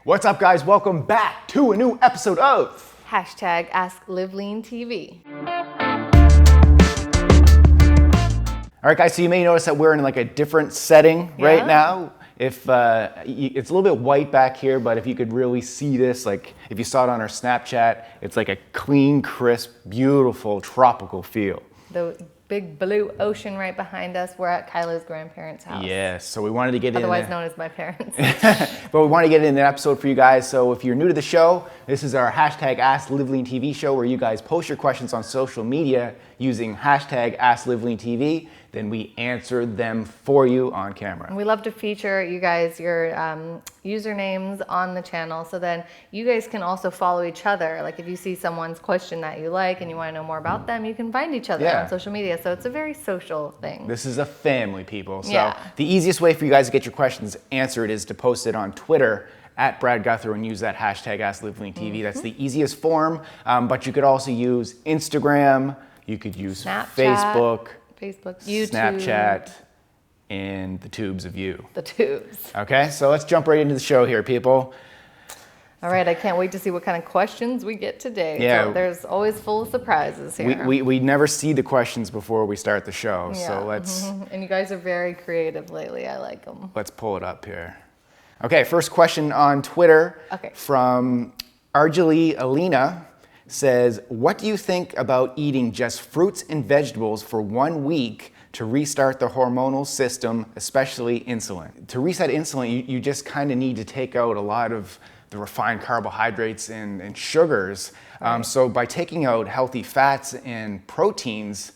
What's up, guys? Welcome back to a new episode of Hashtag Ask Live Lean TV. All right, guys, so you may notice that we're in like a different setting right now. If it's a little bit white back here, but if you could really see this, like if you saw it on our Snapchat, it's like a clean, crisp, beautiful, tropical feel. The big blue ocean right behind us. We're at Kyla's grandparents' house. Yes, so we wanted to get otherwise known as my parents. But we want to get in an episode for you guys. So if you're new to the show, this is our hashtag Ask Live Lean TV show where you guys post your questions on social media using hashtag Ask Live Lean TV. Then we answer them for you on camera. We love to feature you guys, your usernames on the channel, so then you guys can also follow each other. Like if you see someone's question that you like and you want to know more about them, you can find each other on social media. So it's a very social thing. This is a family, people. So the easiest way for you guys to get your questions answered is to post it on Twitter at Brad Guthrie and use that hashtag AskLiveLeanTV. That's the easiest form, but you could also use Instagram, you could use Facebook, YouTube, Snapchat, and the tubes of you. The tubes. Okay, so let's jump right into the show here, people. All right, I can't wait to see what kind of questions we get today. Yeah. So there's always full of surprises here. We never see the questions before we start the show, so let's... And you guys are very creative lately. I like them. Let's pull it up here. Okay, first question on Twitter from Arjali Alina says, what do you think about eating just fruits and vegetables for 1 week to restart the hormonal system, especially insulin? To reset insulin, you just kind of need to take out a lot of the refined carbohydrates and sugars. So by taking out healthy fats and proteins,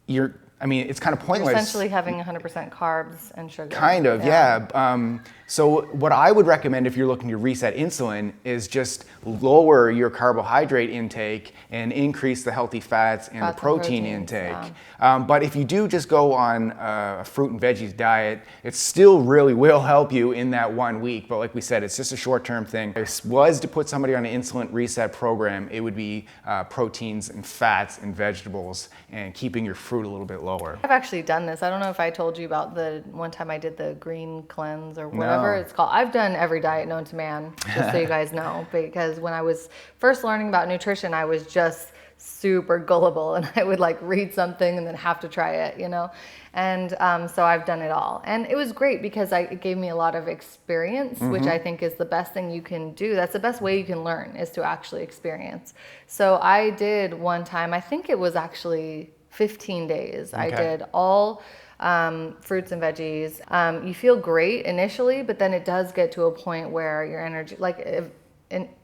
it's kind of pointless. You're essentially having 100% carbs and sugar. Kind of, yeah. So what I would recommend if you're looking to reset insulin is just lower your carbohydrate intake and increase the healthy fats and the protein intake. But if you do just go on a fruit and veggies diet, it still really will help you in that 1 week. But like we said, it's just a short-term thing. If it was to put somebody on an insulin reset program, it would be proteins and fats and vegetables and keeping your fruit a little bit lower. I've actually done this. I don't know if I told you about the one time I did the green cleanse or whatever it's called. I've done every diet known to man, just so you guys know, because when I was first learning about nutrition, I was just super gullible and I would like read something and then have to try it, you know? And so I've done it all. And it was great because it gave me a lot of experience, which I think is the best thing you can do. That's the best way you can learn, is to actually experience. So I did one time, I think it was actually 15 days. I did all fruits and veggies. You feel great initially, but then it does get to a point where your energy,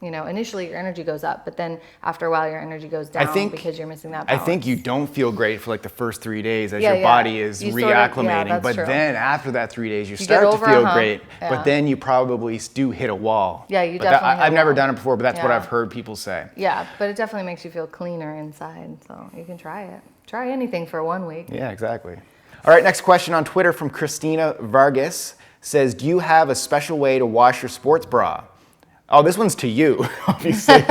initially your energy goes up, but then after a while your energy goes down because you're missing that balance. I think you don't feel great for like the first 3 days as your body is reacclimating, but then after that 3 days you start to feel great, but then you probably do hit a wall. Yeah, you definitely I've never done it before, but that's what I've heard people say. Yeah, but it definitely makes you feel cleaner inside, so you can try it. Try anything for 1 week. Yeah, exactly. All right, next question on Twitter from Christina Vargas says, do you have a special way to wash your sports bra? Oh, this one's to you, obviously.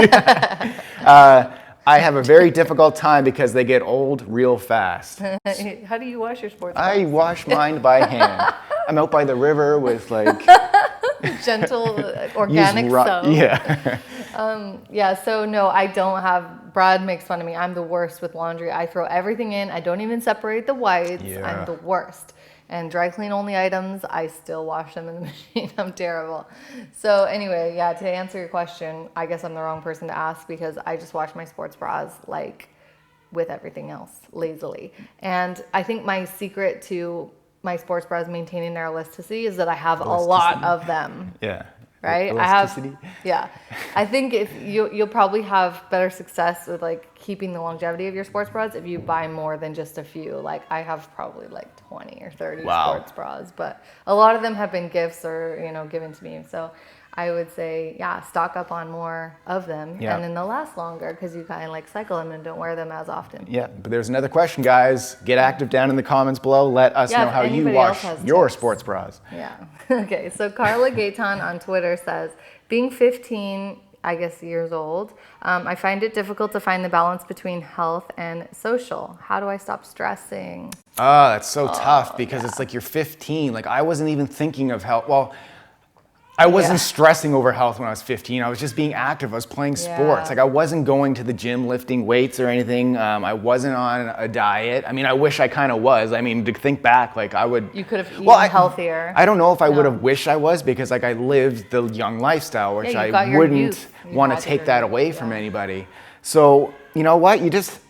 I have a very difficult time because they get old real fast. How do you wash your sports bra? I wash mine by hand. I'm out by the river with like... gentle, organic soap. Yeah. So no, I don't have, Brad makes fun of me. I'm the worst with laundry. I throw everything in. I don't even separate the whites. I'm the worst. And dry clean only items, I still wash them in the machine. I'm terrible. So anyway, to answer your question, I guess I'm the wrong person to ask because I just wash my sports bras like with everything else, lazily. And I think my secret to my sports bras maintaining their elasticity is that I have a lot of them. Yeah. Right? I think if you'll probably have better success with like keeping the longevity of your sports bras if you buy more than just a few. Like I have probably like 20 or 30 sports bras, but a lot of them have been gifts or, given to me. So I would say, stock up on more of them, and then they'll last longer because you kind of like cycle them and don't wear them as often. Yeah, but there's another question, guys. Get active down in the comments below. Let us know how you wash your sports bras. Yeah. Okay, so Carla Gayton on Twitter says, being 15, I guess, years old, I find it difficult to find the balance between health and social. How do I stop stressing? Oh, that's so tough because it's like you're 15. Like I wasn't even thinking of health. Well, I wasn't stressing over health when I was 15. I was just being active. I was playing sports. Like I wasn't going to the gym lifting weights or anything. I wasn't on a diet. I mean, I wish I kind of was. I mean, to think back, like I would. You could have eaten healthier. I don't know if I would have wished I was, because like I lived the young lifestyle, which I wouldn't want to take that away from anybody. So you know what? You just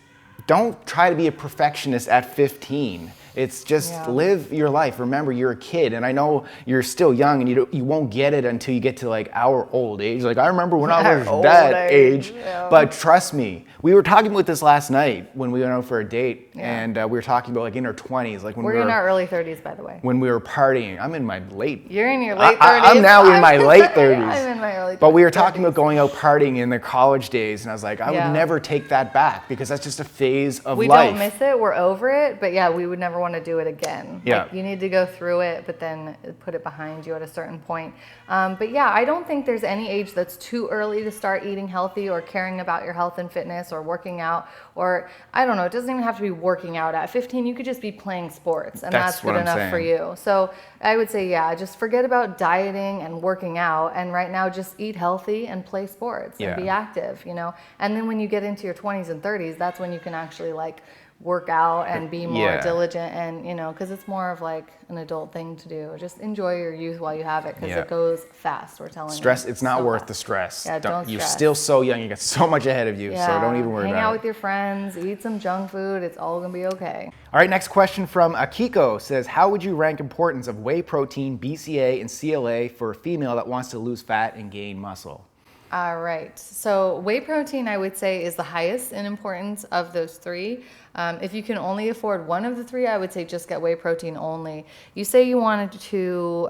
don't try to be a perfectionist at 15. It's just live your life. Remember, you're a kid, and I know you're still young, and you won't get it until you get to like our old age. Like I remember when I was that age, but trust me, we were talking about this last night when we went out for a date, and we were talking about like in our 20s, like when we're in our early 30s, by the way. When we were partying, I'm in my late. You're in your late 30s. I'm now in my late 30s. I'm in my early 30s. But we were talking about going out partying in the college days, and I was like, I would never take that back, because that's just a phase of life. We don't miss it. We're over it, but we would never want to do it again. Yeah. Like, you need to go through it, but then put it behind you at a certain point. But I don't think there's any age that's too early to start eating healthy or caring about your health and fitness or working out, or I don't know, it doesn't even have to be working out. At 15, you could just be playing sports, and that's good enough for you. So I would say, just forget about dieting and working out, and right now just eat healthy and play sports and be active, and then when you get into your 20s and 30s, that's when you can actually like work out and be more diligent, and because it's more of like an adult thing to do. Just enjoy your youth while you have it, because it goes fast. We're telling you. It's not worth the stress. Don't You're stress. Still so young. You got so much ahead of you, so don't even worry about it. Hang out with your friends, eat some junk food. It's all gonna be okay. All right, next question from Akiko says, how would you rank importance of whey protein, BCAA, and CLA for a female that wants to lose fat and gain muscle? All right. So whey protein, I would say, is the highest in importance of those three. If you can only afford one of the three, I would say just get whey protein only. You say you wanted to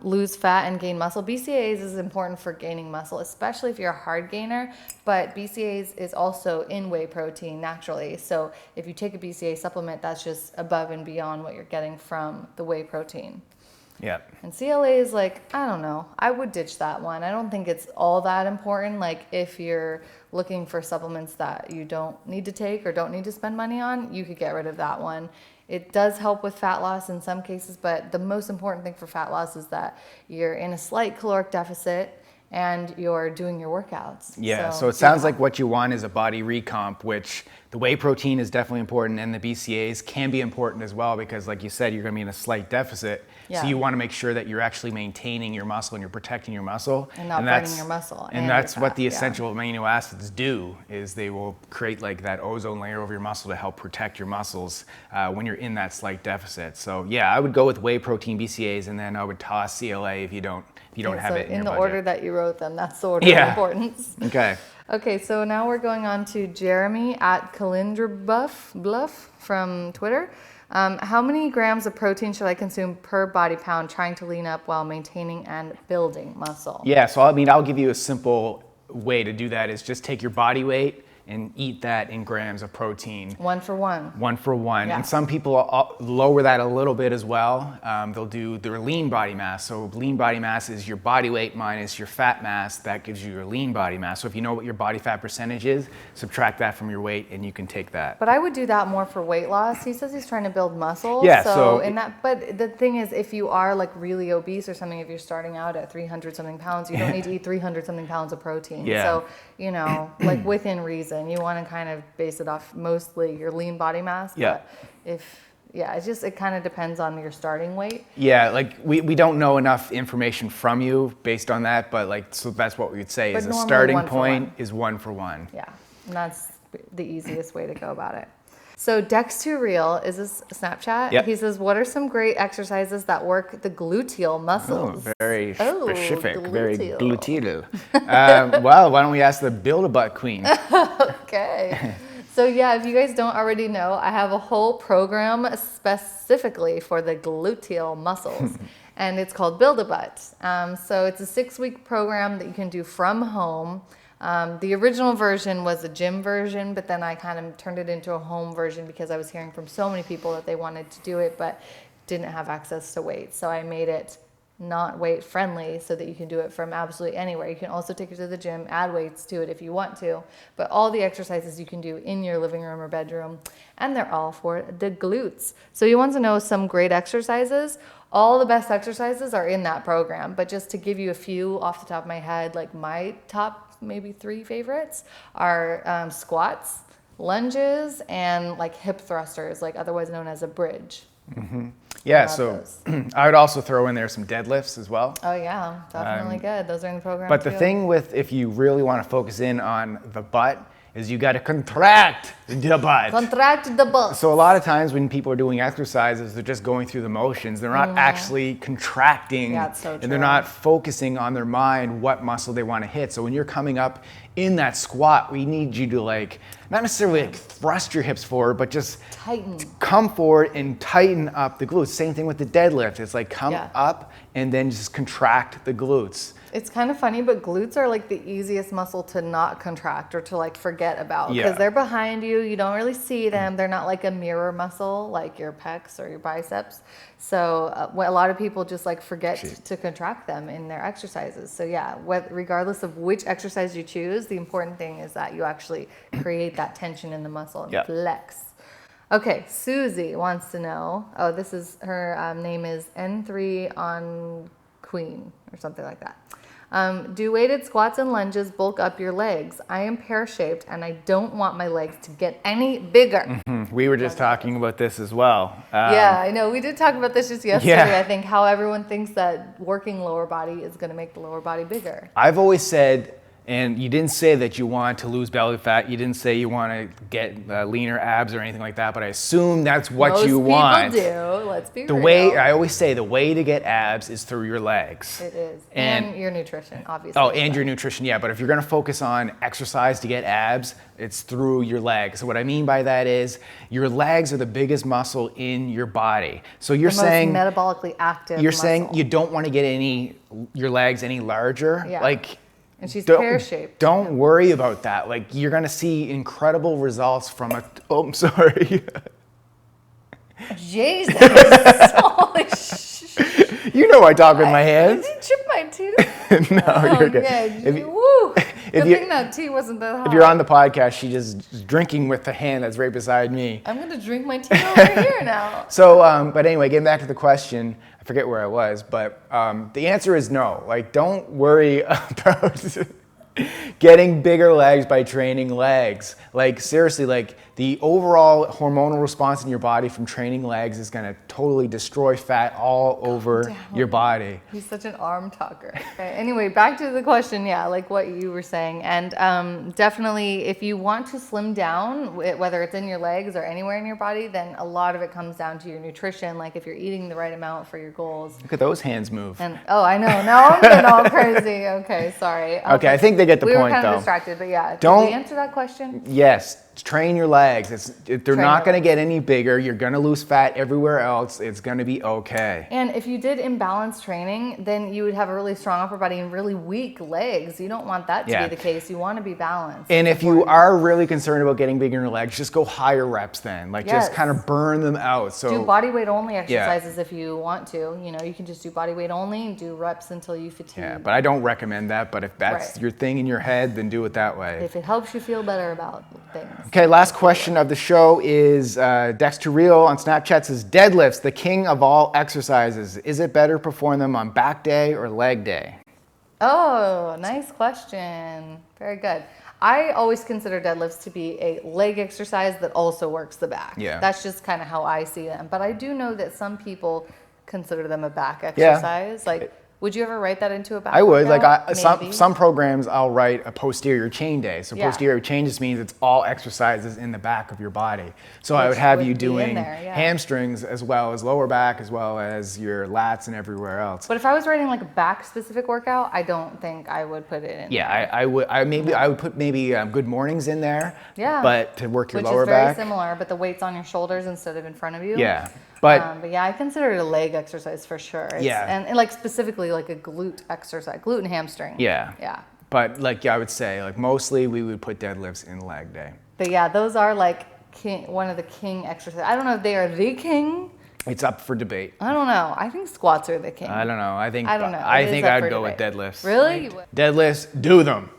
lose fat and gain muscle. BCAAs is important for gaining muscle, especially if you're a hard gainer, but BCAAs is also in whey protein naturally. So if you take a BCAA supplement, that's just above and beyond what you're getting from the whey protein. Yeah. And CLA is like, I don't know, I would ditch that one. I don't think it's all that important. Like if you're looking for supplements that you don't need to take or don't need to spend money on, you could get rid of that one. It does help with fat loss in some cases, but the most important thing for fat loss is that you're in a slight caloric deficit and you're doing your workouts. Yeah, so it sounds like what you want is a body recomp, which the whey protein is definitely important, and the BCAAs can be important as well, because like you said, you're gonna be in a slight deficit. So you wanna make sure that you're actually maintaining your muscle and you're protecting your muscle. And not burning your muscle. And that's what the essential amino acids do, is they will create like that ozone layer over your muscle to help protect your muscles when you're in that slight deficit. So I would go with whey protein, BCAAs, and then I would toss CLA if you don't have it in your budget. In the order that you wrote them, that's the order of importance. Okay, so now we're going on to Jeremy at Bluff from Twitter. How many grams of protein should I consume per body pound trying to lean up while maintaining and building muscle? Yeah, so I'll give you a simple way to do that is just take your body weight and eat that in grams of protein. 1 for 1. 1 for 1. Yeah. And some people lower that a little bit as well. They'll do their lean body mass. So lean body mass is your body weight minus your fat mass. That gives you your lean body mass. So if you know what your body fat percentage is, subtract that from your weight and you can take that. But I would do that more for weight loss. He says he's trying to build muscle. Yeah, but the thing is, if you are like really obese or something, if you're starting out at 300 something pounds, you don't need to eat 300 something pounds of protein. Yeah. So, like within reason, you want to kind of base it off mostly your lean body mass. Yeah. But it kind of depends on your starting weight. Yeah, like we don't know enough information from you based on that, but so that's what we would say is the starting point is 1 for 1. Yeah, and that's the easiest way to go about it. So Dex2 Real is this Snapchat. Yep. He says, what are some great exercises that work the gluteal muscles? Oh, very specific, gluteal. Very gluteal. Well, why don't we ask the Build-A-Butt Queen? Okay. So if you guys don't already know, I have a whole program specifically for the gluteal muscles. And it's called Build-A-Butt. So it's a 6-week program that you can do from home. The original version was a gym version, but then I kind of turned it into a home version because I was hearing from so many people that they wanted to do it, but didn't have access to weights. So I made it not weight friendly, so that you can do it from absolutely anywhere. You can also take it to the gym, add weights to it if you want to, but all the exercises you can do in your living room or bedroom, and they're all for the glutes. So you want to know some great exercises. All the best exercises are in that program, but just to give you a few off the top of my head, like my top maybe 3 favorites are squats, lunges, and like hip thrusters, like otherwise known as a bridge. Mm-hmm. Yeah, so I would also throw in there some deadlifts as well. Oh yeah, definitely good. Those are in the program But the thing with, if you really want to focus in on the butt, is you got to contract the butt. Contract the butt. So a lot of times when people are doing exercises, they're just going through the motions. They're not actually contracting, That's so true. and they're not focusing on their mind what muscle they want to hit. So when you're coming up in that squat, we need you to like, not necessarily like thrust your hips forward, but just tighten. Come forward and tighten up the glutes. Same thing with the deadlift. It's like come up and then just contract the glutes. It's kind of funny, but glutes are like the easiest muscle to not contract or to like forget about, because they're behind you. You don't really see them. They're not like a mirror muscle like your pecs or your biceps. So a lot of people just like forget to contract them in their exercises. So yeah, regardless of which exercise you choose, the important thing is that you actually create that tension in the muscle and flex. Okay, Susie wants to know, this is her name is N3 on Queen or something like that. Do weighted squats and lunges bulk up your legs? I am pear-shaped and I don't want my legs to get any bigger. Mm-hmm. We were just talking about this as well. Yeah, I know. We did talk about this just yesterday. I think how everyone thinks that working lower body is going to make the lower body bigger. I've always said, and you didn't say that you want to lose belly fat. You didn't say you want to get leaner abs or anything like that, but I assume that's what you want. Most people do. Let's be real. I always say the way to get abs is through your legs. It is. And your nutrition, obviously. Oh, and your nutrition, yeah. But if you're going to focus on exercise to get abs, it's through your legs. So what I mean by that is your legs are the biggest muscle in your body. So you're saying most metabolically active You're muscle. saying you don't want to get your legs any larger. Yeah. Like, and she's pear-shaped. Don't worry about that. Like, you're going to see incredible results from I'm sorry. Jesus. Holy shit. You know I talk with my hands. Did you chip my tooth? No, you're good. Yeah. Good thing that tea wasn't that hot. If you're on the podcast, she's just drinking with the hand that's right beside me. I'm going to drink my tea over here now. So, but anyway, getting back to the question, I forget where I was, but the answer is no. Like, don't worry about getting bigger legs by training legs. Like, seriously, like, the overall hormonal response in your body from training legs is going to totally destroy fat all over your body. He's such an arm talker. Okay. Anyway, back to the question, like what you were saying. And definitely, if you want to slim down, whether it's in your legs or anywhere in your body, then a lot of it comes down to your nutrition, like if you're eating the right amount for your goals. Look at those hands move. And I know. Now I'm getting all crazy. Okay, sorry. Okay, I think they get the point, though. We were kind of distracted, but yeah. Did we answer that question? Yes. Train your legs. They're not going to get any bigger. You're going to lose fat everywhere else. It's going to be okay. And if you did imbalanced training, then you would have a really strong upper body and really weak legs. You don't want that to be the case. You want to be balanced. And if you are really concerned about getting bigger in your legs, just go higher reps then. Like just kind of burn them out. So do body weight only exercises if you want to. You know, you can just do body weight only and do reps until you fatigue. Yeah, but I don't recommend that. But if that's your thing in your head, then do it that way. If it helps you feel better about things. Okay, last question of the show is Dexter Real on Snapchat says, deadlifts, the king of all exercises. Is it better to perform them on back day or leg day? Oh, nice question. Very good. I always consider deadlifts to be a leg exercise that also works the back. Yeah. That's just kind of how I see them. But I do know that some people consider them a back exercise. Yeah. Like, would you ever write that into a back I would. workout? Like some programs I'll write a posterior chain day. So posterior chain just means it's all exercises in the back of your body. So I would have you doing hamstrings as well as lower back as well as your lats and everywhere else. But if I was writing like a back specific workout, I don't think I would put it in. Yeah, I would. I would put maybe good mornings in there. Yeah. But to work your lower Which is very back. similar, but the weight's on your shoulders instead of in front of you. Yeah. But yeah, I consider it a leg exercise for sure. And like specifically like a glute exercise, glute and hamstring. Yeah. Yeah. But I would say like mostly we would put deadlifts in leg day. But yeah, those are like one of the king exercises. I don't know if they are the king, It's up for debate. I don't know. I think squats are the king. I don't know. I think It I'd go with deadlifts. Really? Deadlifts, do them.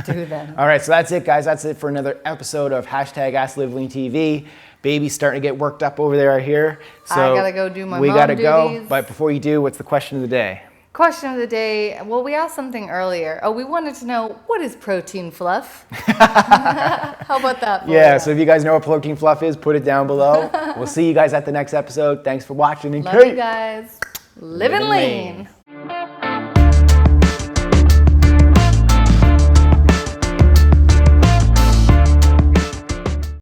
Do them. All right, so that's it, guys. That's it for another episode of #AskLiveLeanTV. Baby's starting to get worked up over there, I hear. So I gotta go do my mom We gotta go, duties. but before you do, what's the question of the day? Question of the day. Well, we asked something earlier. Oh, we wanted to know, what is protein fluff? How about that? Yeah, so if you guys know what protein fluff is, put it down below. We'll see you guys at the next episode. Thanks for watching. And Love you guys. Living lean.